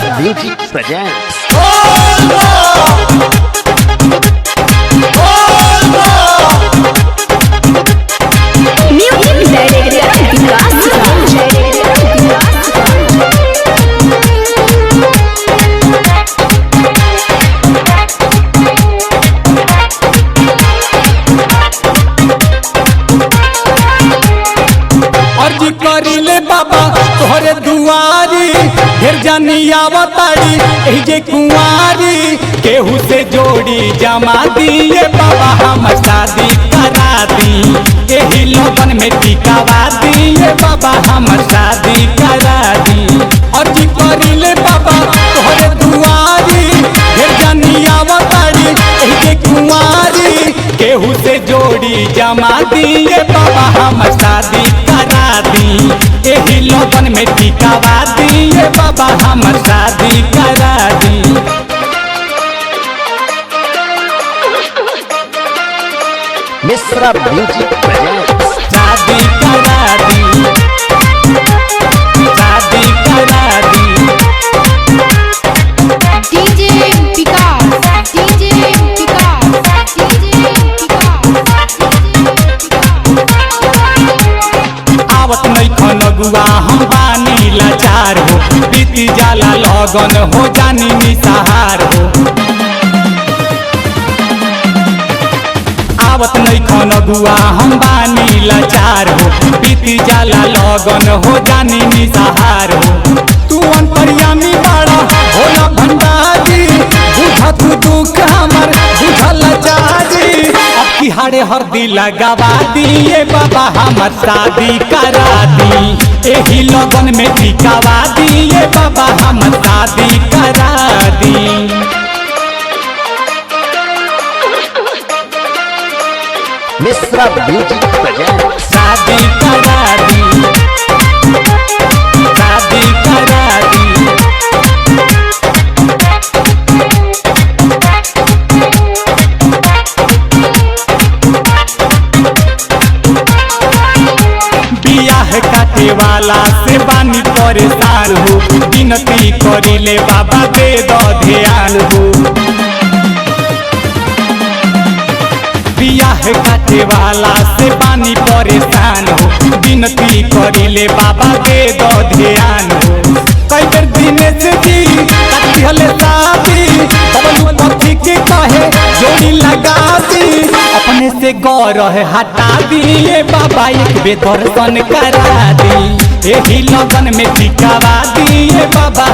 Music presents अर्जी करिले बाबा तोहरे दुआरी ढेर जानिया बताड़ी एजे कुंवारी केहू से जोड़ी जमा दिए बाबा हम शादी करा दी एही लगन में टिकावा दिए बाबा हम शादी करा दी। अर्जी करिले बाबा तोहरे दुआरी ढेर जानिया बताड़ी एजे कुंवारी केहू से जोड़ी जमा दिए बाबा हम शादी करा दी एही लगन में टिकावा दिए बाबा हम शादी करा दी। Misra Music presents शादी करा दी शादी करा दी। DJ Vikas, DJ Vikas, DJ Vikas, आवत नहीं खनगुआ हम बानी लाचार हो बीती जाला लगन हो जानी निसहार हो। आवत नहीं खनगुआ हम बानी लाचार हो बीती जाला लगन हो जानी निसहार हो। तू अंतर्यामी बड़ा भोला भंडारी बुझा तू दुख हमर बुझल लाचारी अब की हारे हरदी लगावा दिए बाबा हमर शादी करा दी एही लगन में टिकावा दिए बाबा हमर शादी करा दी। Misra Music presents शादी करा दी शादी करा दी। बियाह काटे वाला से बानी परेशान हो विनती करिले बाबा दे दो ध्यान हो। बियाह काटे वाला से बानी परेशान हो विनती करिले बाबा दे दो ध्यान हो। कई बेर दिनेश जी काटिहले शादी बबलू पथी के कहे जोड़ी लगा दी अपने से गौरह हटा दिए बाबा एक बेर दर्शन करा दी एही लगन में टिकावा दिए बाबा